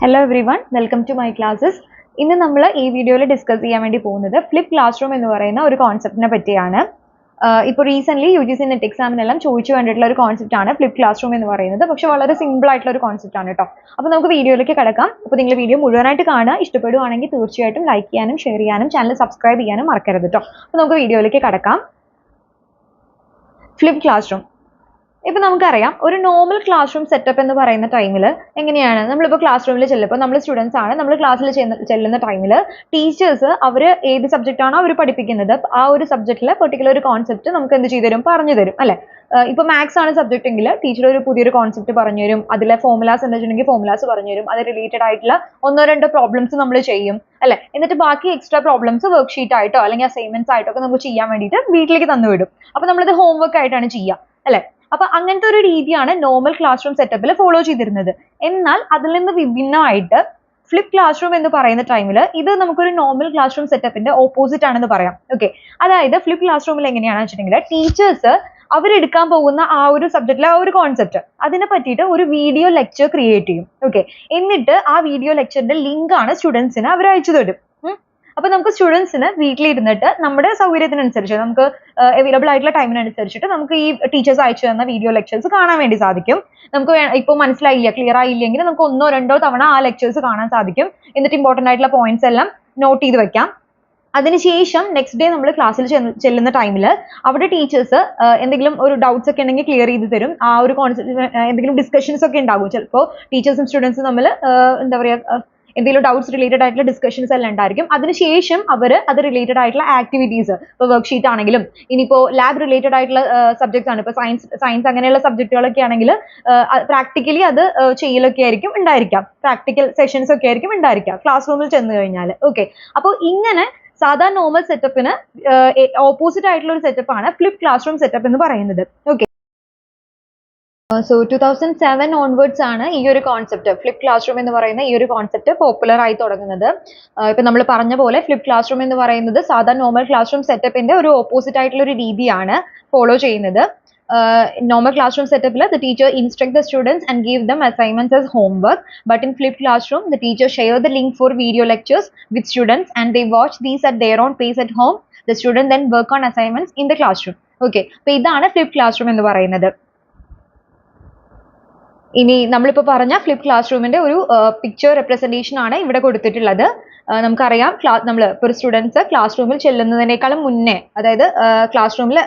Hello everyone, welcome to my classes. ഇന്ന് നമ്മൾ ഈ വീഡിയോയിൽ ഡിസ്കസ് ചെയ്യാൻ വേണ്ടി പോകുന്നത് ഫ്ലിപ്പ് ക്ലാസ് റൂം എന്ന് പറയുന്ന ഒരു കോൺസെപ്റ്റിനെ പറ്റിയാണ്. ഇപ്പോൾ റീസെന്റ് UGC നെറ്റ് എക്സാമിനെല്ലാം ചോദിച്ചു വേണ്ടിയിട്ടുള്ള ഒരു കോൺസെപ്റ്റ് ആണ് ഫ്ലിപ്പ് ക്ലാസ് റൂം എന്ന് പറയുന്നത്. പക്ഷെ വളരെ സിമ്പിൾ ആയിട്ടുള്ള ഒരു കോൺസെപ്റ്റ് ആണ് കേട്ടോ. അപ്പോൾ നമുക്ക് വീഡിയോയിലേക്ക് കിടക്കാം. അപ്പോൾ നിങ്ങൾ വീഡിയോ മുഴുവനായിട്ട് കാണുക, ഇഷ്ടപ്പെടുവാണെങ്കിൽ തീർച്ചയായിട്ടും ലൈക്ക് ചെയ്യാനും ഷെയർ ചെയ്യാനും ചാനൽ സബ്സ്ക്രൈബ് ചെയ്യാനും മറക്കരുത് കേട്ടോ. അപ്പോൾ നമുക്ക് വീഡിയോയിലേക്ക് കിടക്കാം. ഫ്ലിപ്പ് ക്ലാസ് റൂം ഇപ്പം നമുക്കറിയാം ഒരു നോർമൽ ക്ലാസ് റൂം സെറ്റപ്പ് എന്ന് പറയുന്ന ടൈമിൽ എങ്ങനെയാണ് നമ്മളിപ്പോൾ ക്ലാസ് റൂമിൽ ചെല്ലുമ്പോൾ നമ്മൾ സ്റ്റുഡൻസ് ആണ്, നമ്മൾ ക്ലാസ്സിൽ ചെല്ലുന്ന ടൈമിൽ ടീച്ചേഴ്സ് അവർ ഏത് സബ്ജക്റ്റ് ആണോ അവർ പഠിപ്പിക്കുന്നത് ആ ഒരു സബ്ജക്റ്റിലെ പെർട്ടിക്കുലർ ഒരു കോൺസെപ്റ്റ് നമുക്ക് എന്ത് ചെയ്തു തരും, പറഞ്ഞു തരും അല്ലേ. ഇപ്പോൾ മാത്സ് ആണ് സബ്ജക്റ്റ് എങ്കിൽ ടീച്ചർ ഒരു പുതിയൊരു കോൺസെപ്റ്റ് പറഞ്ഞു തരും, അതിലെ ഫോർമുലാസ് ഉണ്ടെങ്കിൽ ഫോർമുലാസ് പറഞ്ഞു തരും, അത് റിലേറ്റഡ് ആയിട്ടുള്ള ഒന്നോ രണ്ടോ പ്രോബ്ലംസ് നമ്മൾ ചെയ്യും അല്ലെ. എന്നിട്ട് ബാക്കി എക്സ്ട്രാ പ്രോബ്ലംസ് വർക്ക് ഷീറ്റ് ആയിട്ടോ അല്ലെങ്കിൽ അസൈൻമെന്റ്സ് ആയിട്ടോ ഒക്കെ നമുക്ക് ചെയ്യാൻ വേണ്ടിയിട്ട് വീട്ടിലേക്ക് തന്നു വിടും. അപ്പോൾ നമ്മളിത് ഹോംവർക്ക് ആയിട്ടാണ് ചെയ്യുക അല്ലെ. അപ്പൊ അങ്ങനത്തെ ഒരു രീതിയാണ് നോർമൽ ക്ലാസ് റൂം സെറ്റപ്പിൽ ഫോളോ ചെയ്തിരുന്നത്. എന്നാൽ അതിൽ നിന്ന് വിഭിന്നമായിട്ട് ഫ്ലിപ്പ് ക്ലാസ് റൂം എന്ന് പറയുന്ന ടൈമിൽ ഇത് നമുക്കൊരു നോർമൽ ക്ലാസ് റൂം സെറ്റപ്പിന്റെ ഓപ്പോസിറ്റ് ആണെന്ന് പറയാം. ഓക്കെ, അതായത് ഫ്ലിപ്പ് ക്ലാസ് റൂമിൽ എങ്ങനെയാണെന്ന് വെച്ചിട്ടുണ്ടെങ്കിൽ ടീച്ചേഴ്സ് അവരെടുക്കാൻ പോകുന്ന ആ ഒരു സബ്ജക്റ്റിലെ ആ ഒരു കോൺസെപ്റ്റ് അതിനെ പറ്റിയിട്ട് ഒരു വീഡിയോ ലെക്ചർ ക്രിയേറ്റ് ചെയ്യും. ഓക്കെ, എന്നിട്ട് ആ വീഡിയോ ലെക്ചറിന്റെ ലിങ്ക് ആണ് സ്റ്റുഡൻസിന് അവർ അയച്ചു തരും. അപ്പൊ നമുക്ക് സ്റ്റുഡൻസിന് വീട്ടിലിരുന്നിട്ട് നമ്മുടെ സൗകര്യത്തിനനുസരിച്ച് നമുക്ക് അവൈലബിൾ ആയിട്ടുള്ള ടൈമിനനുസരിച്ചിട്ട് നമുക്ക് ഈ ടീച്ചേഴ്സ് അയച്ചു തന്ന വീഡിയോ ലെക്ചേഴ്സ് കാണാൻ വേണ്ടി സാധിക്കും. നമുക്ക് ഇപ്പോൾ മനസ്സിലായില്ല, ക്ലിയർ ആയില്ലെങ്കിൽ നമുക്ക് ഒന്നോ രണ്ടോ തവണ ആ ലെക്ചേഴ്സ് കാണാൻ സാധിക്കും. എന്നിട്ട് ഇമ്പോർട്ടൻ്റ് ആയിട്ടുള്ള പോയിന്റ്സ് എല്ലാം നോട്ട് ചെയ്ത് വെക്കാം. അതിനുശേഷം നെക്സ്റ്റ് ഡേ നമ്മൾ ക്ലാസ്സിൽ ചെല്ലുന്ന ടൈമിൽ അവിടെ ടീച്ചേഴ്സ് എന്തെങ്കിലും ഒരു ഡൗട്ട്സ് ഒക്കെ ഉണ്ടെങ്കിൽ ക്ലിയർ ചെയ്ത് തരും. ആ ഒരു കോൺസെപ്റ്റ് എന്തെങ്കിലും ഡിസ്കഷൻസ് ഒക്കെ ഉണ്ടാകും. ചിലപ്പോൾ ടീച്ചേഴ്സും സ്റ്റുഡൻസും തമ്മിൽ എന്താ പറയുക എന്തെങ്കിലും ഡൗട്ട്സ് റിലേറ്റഡ് ആയിട്ടുള്ള ഡിസ്കഷൻസ് എല്ലാം ഉണ്ടായിരിക്കും. അതിനുശേഷം അവർ അത് റിലേറ്റഡ് ആയിട്ടുള്ള ആക്ടിവിറ്റീസ്, ഇപ്പോൾ വർക്ക് ഷീറ്റ് ആണെങ്കിലും ഇനിയിപ്പോൾ ലാബ് റിലേറ്റഡ് ആയിട്ടുള്ള സബ്ജക്ട്സ് ആണ്, ഇപ്പോൾ സയൻസ് അങ്ങനെയുള്ള സബ്ജക്റ്റുകളൊക്കെ ആണെങ്കിൽ പ്രാക്ടിക്കലി അത് ചെയ്യലൊക്കെ ആയിരിക്കും ഉണ്ടായിരിക്കാം, പ്രാക്ടിക്കൽ സെഷൻസ് ഒക്കെ ആയിരിക്കും ഉണ്ടായിരിക്കാം ക്ലാസ് റൂമിൽ ചെന്ന് കഴിഞ്ഞാൽ. ഓക്കെ, അപ്പോൾ ഇങ്ങനെ സാധാരണ നോർമൽ സെറ്റപ്പിന് ഓപ്പോസിറ്റ് ആയിട്ടുള്ള ഒരു സെറ്റപ്പ് ആണ് ഫ്ലിപ്പ് ക്ലാസ് റൂം സെറ്റപ്പ് എന്ന് പറയുന്നത്. ഓക്കെ, സോ 2007 ഓൺവേർഡ്സ് ആണ് ഈ ഒരു കോൺസെപ്റ്റ് ഫ്ലിപ്പ് ക്ലാസ് റൂം എന്ന് പറയുന്ന ഈ ഒരു കോൺസെപ്റ്റ് പോപ്പുലർ ആയി തുടങ്ങുന്നത്. ഇപ്പൊ നമ്മൾ പറഞ്ഞ പോലെ ഫ്ലിപ്പ് ക്ലാസ് റൂം എന്ന് പറയുന്നത് സാധാരണ നോർമൽ ക്ലാസ് റൂം സെറ്റപ്പിന്റെ ഒരു ഓപ്പോസിറ്റ് ആയിട്ടുള്ള ഒരു രീതിയാണ് ഫോളോ ചെയ്യുന്നത്. Normal classroom setup the teacher instruct the students and give them assignments as homework, but in flipped classroom the teacher share the link for video lectures with students and they watch these at their own pace at home. The student then work on assignments in the classroom. Okay, അപ്പോൾ ഇതാണ് flip class room എന്ന് പറയുന്നത്. ഇനി നമ്മളിപ്പോൾ പറഞ്ഞ flip class റൂമിന്റെ ഒരു picture representation ആണ് ഇവിടെ കൊടുത്തിട്ടുള്ളത്. നമുക്കറിയാം നമ്മൾ ഇപ്പോൾ സ്റ്റുഡൻസ് ക്ലാസ് റൂമിൽ ചെല്ലുന്നതിനേക്കാളും മുന്നേ, അതായത് ക്ലാസ് റൂമിൽ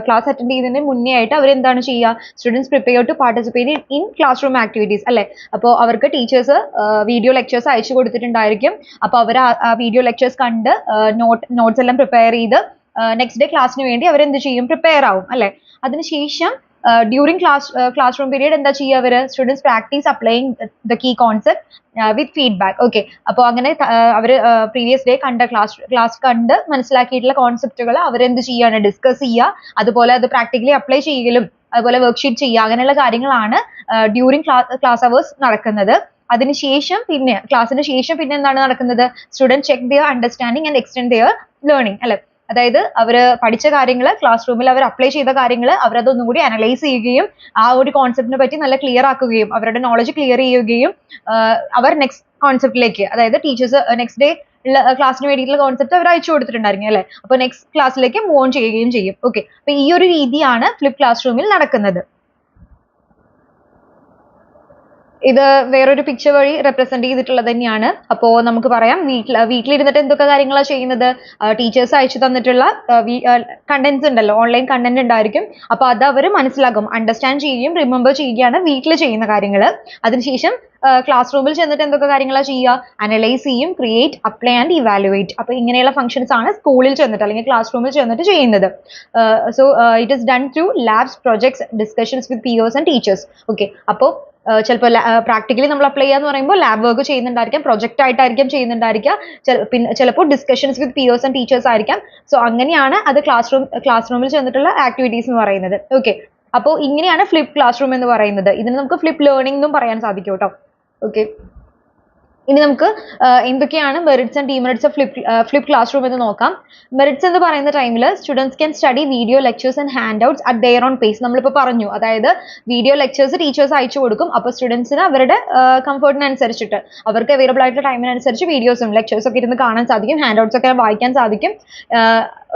ക്ലാസ് അറ്റൻഡ് ചെയ്യുന്നതിന് മുന്നേ ആയിട്ട് അവർ എന്താണ് ചെയ്യുക, students prepare to participate in classroom activities അല്ലെ. അപ്പോൾ അവർക്ക് ടീച്ചേഴ്സ് വീഡിയോ ലെക്ചേഴ്സ് അയച്ചു കൊടുത്തിട്ടുണ്ടായിരിക്കും. അപ്പോൾ അവർ ആ വീഡിയോ ലെക്ചേഴ്സ് കണ്ട് നോട്ട്സ് എല്ലാം പ്രിപ്പയർ ചെയ്ത് നെക്സ്റ്റ് ഡേ ക്ലാസ്സിന് വേണ്ടി അവർ എന്ത് ചെയ്യും, പ്രിപ്പയർ ആവും അല്ലെ. അതിനുശേഷം ഡ്യൂറിങ് ക്ലാസ് റൂം പീരീഡ് എന്താ ചെയ്യുക, അവർ students practice applying the key concept with feedback. Okay, അപ്പോൾ അങ്ങനെ അവർ പ്രീവിയസ് ഡേ കണ്ട ക്ലാസ് കണ്ട് മനസ്സിലാക്കിയിട്ടുള്ള കോൺസെപ്റ്റുകൾ അവരെന്ത് ചെയ്യാണ്, ഡിസ്കസ് ചെയ്യുക, അതുപോലെ അത് പ്രാക്ടിക്കലി അപ്ലൈ ചെയ്യലും അതുപോലെ വർക്ക്ഷീറ്റ് ചെയ്യുക, അങ്ങനെയുള്ള കാര്യങ്ങളാണ് ഡ്യൂറിങ് ക്ലാസ് അവേഴ്സ് നടക്കുന്നത്. അതിനുശേഷം പിന്നെ ക്ലാസ്സിന് ശേഷം പിന്നെ എന്താണ് നടക്കുന്നത്, student check their understanding and extend their learning അല്ലെ. അതായത് അവർ പഠിച്ച കാര്യങ്ങൾ ക്ലാസ് റൂമിൽ അവർ അപ്ലൈ ചെയ്ത കാര്യങ്ങൾ അവരതൊന്നും കൂടി അനലൈസ് ചെയ്യുകയും ആ ഒരു കോൺസെപ്റ്റിനെ പറ്റി നല്ല ക്ലിയർ ആക്കുകയും അവരുടെ നോളജ് ക്ലിയർ ചെയ്യുകയും അവർ നെക്സ്റ്റ് കോൺസെപ്റ്റിലേക്ക്, അതായത് ടീച്ചേഴ്സ് നെക്സ്റ്റ് ഡേ ഉള്ള ക്ലാസ്സിന് വേണ്ടിയിട്ടുള്ള കോൺസെപ്റ്റ് അവർ അയച്ചു കൊടുത്തിട്ടുണ്ടായിരിക്കും അല്ലെ. അപ്പോൾ നെക്സ്റ്റ് ക്ലാസ്സിലേക്ക് മൂവ് ഓൺ ചെയ്യുകയും ചെയ്യും. ഓക്കെ, അപ്പൊ ഈ ഒരു രീതിയാണ് ഫ്ലിപ്പ് ക്ലാസ് റൂമിൽ നടക്കുന്നത്. ഇത് വേറൊരു പിക്ചർ വഴി റെപ്രസെന്റ് ചെയ്തിട്ടുള്ളത് തന്നെയാണ്. അപ്പോൾ നമുക്ക് പറയാം വീട്ടിലിരുന്നിട്ട് എന്തൊക്കെ കാര്യങ്ങളാണ് ചെയ്യുന്നത്, ടീച്ചേഴ്സ് അയച്ചു തന്നിട്ടുള്ള കണ്ടന്റ്സ് ഉണ്ടല്ലോ, ഓൺലൈൻ കണ്ടന്റ് ഉണ്ടായിരിക്കും. അപ്പോൾ അത് അവർ മനസ്സിലാക്കും, അണ്ടർസ്റ്റാൻഡ് ചെയ്യുകയും റിമെമ്പർ ചെയ്യുകയാണ് വീട്ടിൽ ചെയ്യുന്ന കാര്യങ്ങൾ. അതിനുശേഷം ക്ലാസ് റൂമിൽ ചെന്നിട്ട് എന്തൊക്കെ കാര്യങ്ങളാണ് ചെയ്യുക, അനലൈസ് ചെയ്യും, ക്രിയേറ്റ്, അപ്ലൈ ആൻഡ് ഇവാലുവേറ്റ്. അപ്പോൾ ഇങ്ങനെയുള്ള ഫംഗ്ഷൻസ് ആണ് സ്കൂളിൽ ചെന്നിട്ട് അല്ലെങ്കിൽ ക്ലാസ് റൂമിൽ ചെന്നിട്ട് ചെയ്യുന്നത്. So it is done through labs, projects, discussions with peers and teachers. Okay, അപ്പോൾ ചിലപ്പോൾ പ്രാക്ടിക്കലി നമ്മൾ അപ്ലൈ ചെയ്യാന്ന് പറയുമ്പോൾ ലാബ് വർക്ക് ചെയ്യുന്നുണ്ടായിരിക്കാം, പ്രൊജക്റ്റ് ആയിട്ടായിരിക്കും ചെയ്യുന്നുണ്ടായിരിക്കാം, പിന്നെ ചിലപ്പോൾ discussions with peers and teachers ആയിരിക്കാം. സോ അങ്ങനെയാണ് അത് ക്ലാസ് റൂമിൽ ചെന്നിട്ടുള്ള ആക്ടിവിറ്റീസ് എന്ന് പറയുന്നത്. ഓക്കെ, അപ്പോൾ ഇങ്ങനെയാണ് ഫ്ലിപ്പ് ക്ലാസ് റൂം എന്ന് പറയുന്നത്. ഇതിന് നമുക്ക് ഫ്ലിപ്പ് ലേണിംഗ് എന്നും പറയാൻ സാധിക്കും കേട്ടോ. ഓക്കെ, ഇനി നമുക്ക് എന്തൊക്കെയാണ് merits and demerits of flip class room എന്ന് നോക്കാം. മെറിറ്റ്സ് എന്ന് പറയുന്ന ടൈമിൽ students can study video lectures and hand outs at their own pace. നമ്മളിപ്പോൾ പറഞ്ഞു, അതായത് വീഡിയോ ലെക്ചേഴ്സ് ടീച്ചേഴ്സ് അയച്ചു കൊടുക്കും. അപ്പോൾ സ്റ്റുഡൻസിന് അവരുടെ കംഫർട്ടിനനുസരിച്ചിട്ട് അവർക്ക് അവൈലബിൾ ആയിട്ടുള്ള ടൈമിനനുസരിച്ച് വീഡിയോസും ലെക്ചേഴ്സ് ഒക്കെ ഇരുന്ന് കാണാൻ സാധിക്കും, ഹാൻഡ് ഔട്ട്സ് ഒക്കെ വായിക്കാൻ സാധിക്കും.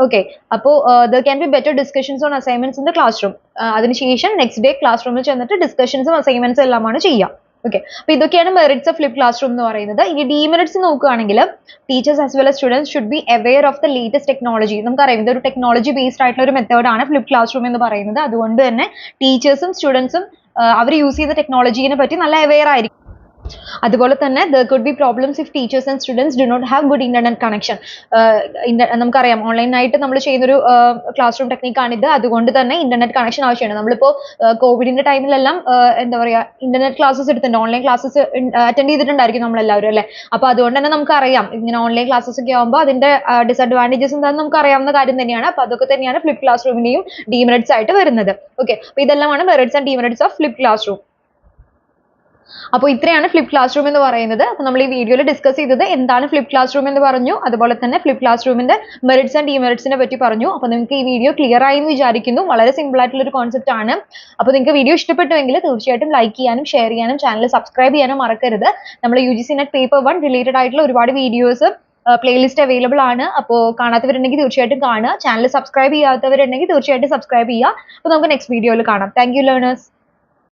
ഓക്കെ, അപ്പോൾ there can be better discussions on assignments in the class room. അതിനുശേഷം നെക്സ്റ്റ് ഡേ ക്ലാസ് റൂമിൽ ചെന്നിട്ട് ഡിസ്കഷൻസും അസൈൻമെന്റ്സും എല്ലാമാണ് ചെയ്യുക. ഓക്കെ, അപ്പോൾ ഇതൊക്കെയാണ് merits of flip class room എന്ന് പറയുന്നത്. ഇനി ഡിമെറിറ്റ്സ് നോക്കുകയാണെങ്കിൽ teachers as well as students should be aware of the latest technology. നമുക്കറിയാം ഇതൊരു ടെക്നോളജി ബേസ്ഡ് ആയിട്ടുള്ള ഒരു മെത്തേഡാണ് ഫ്ലിപ്പ് ക്ലാസ് റൂം എന്ന് പറയുന്നത്. അതുകൊണ്ട് തന്നെ ടീച്ചേഴ്സും സ്റ്റുഡൻസും അവർ യൂസ് ചെയ്യുന്ന ടെക്നോളജീനെ പറ്റി നല്ല അവെയർ ആയിരിക്കും. അതുപോലെ തന്നെ there could be problems if teachers and students do not have good internet connection. നമുക്കറിയാം ഓൺലൈനായിട്ട് നമ്മൾ ചെയ്യുന്നൊരു ക്ലാസ് റൂം ടെക്നിക്കാണിത്. അതുകൊണ്ട് തന്നെ ഇന്റർനെറ്റ് കണക്ഷൻ ആവശ്യമാണ്. നമ്മളിപ്പോൾ കോവിഡിന്റെ ടൈമിലെല്ലാം എന്താ പറയുക, ഇന്റർനെറ്റ് ക്ലാസ്സസ് എടുത്തിട്ടുണ്ട്, ഓൺലൈൻ ക്ലാസ്സസ് അറ്റൻഡ് ചെയ്തിട്ടുണ്ടായിരിക്കും നമ്മളെല്ലാവരും അല്ലേ. അപ്പോൾ അതുകൊണ്ട് തന്നെ നമുക്കറിയാം ഇങ്ങനെ ഓൺലൈൻ ക്ലാസ്സസ് ഒക്കെ ആകുമ്പോൾ അതിന്റെ ഡിസഡ്വാൻറ്റേജസ് എന്താണെന്ന് നമുക്ക് അറിയാവുന്ന കാര്യം തന്നെയാണ്. അപ്പോൾ അതൊക്കെ തന്നെയാണ് ഫ്ലിപ്പ് ക്ലാസ് റൂമിന്റെയും ഡിമെറിറ്റ്സ് ആയിട്ട് വരുന്നത്. ഓക്കെ, അപ്പോൾ ഇതെല്ലാമാണ് merits and demerits of flip class room. അപ്പോൾ ഇത്രയാണ് ഫ്ലിപ്പ് ക്ലാസ് റൂം എന്ന് പറയുന്നത്. അപ്പോൾ നമ്മൾ ഈ വീഡിയോയിൽ ഡിസ്കസ് ചെയ്തത് എന്താണ് ഫ്ലിപ്പ് ക്ലാസ് റൂം എന്ന് പറഞ്ഞു, അതുപോലെ തന്നെ ഫ്ലിപ്പ് ക്ലാസ് റൂമിന്റെ മെറിറ്റ്സ് ആൻഡ് ഡിമെറിറ്റ്സിനെ പറ്റി പറഞ്ഞു. അപ്പോൾ നിങ്ങൾക്ക് ഈ വീഡിയോ ക്ലിയർ ആയി എന്ന് വിചാരിക്കുന്നു. വളരെ സിമ്പിൾ ആയിട്ടുള്ള ഒരു കോൺസെപ്റ്റ് ആണ്. അപ്പോൾ നിങ്ങൾക്ക് വീഡിയോ ഇഷ്ടപ്പെട്ടുവെങ്കിൽ തീർച്ചയായിട്ടും ലൈക്ക് ചെയ്യാനും ഷെയർ ചെയ്യാനും ചാനൽ സബ്സ്ക്രൈബ് ചെയ്യാനും മറക്കരുത്. നമ്മൾ UGC NET പേപ്പർ 1 റിലേറ്റഡ് ആയിട്ടുള്ള ഒരുപാട് വീഡിയോസ് പ്ലേലിസ്റ്റ് അവൈലബിൾ ആണ്. അപ്പോൾ കാണാത്തവരുണ്ടെങ്കിൽ തീർച്ചയായിട്ടും കാണുക. ചാനൽ സബ്സ്ക്രൈബ് ചെയ്യാത്തവരുണ്ടെങ്കിൽ തീർച്ചയായിട്ടും സബ്സ്ക്രൈബ് ചെയ്യുക. അപ്പോൾ നമുക്ക് നെക്സ്റ്റ് വീഡിയോയിൽ കാണാം. Thank you learners.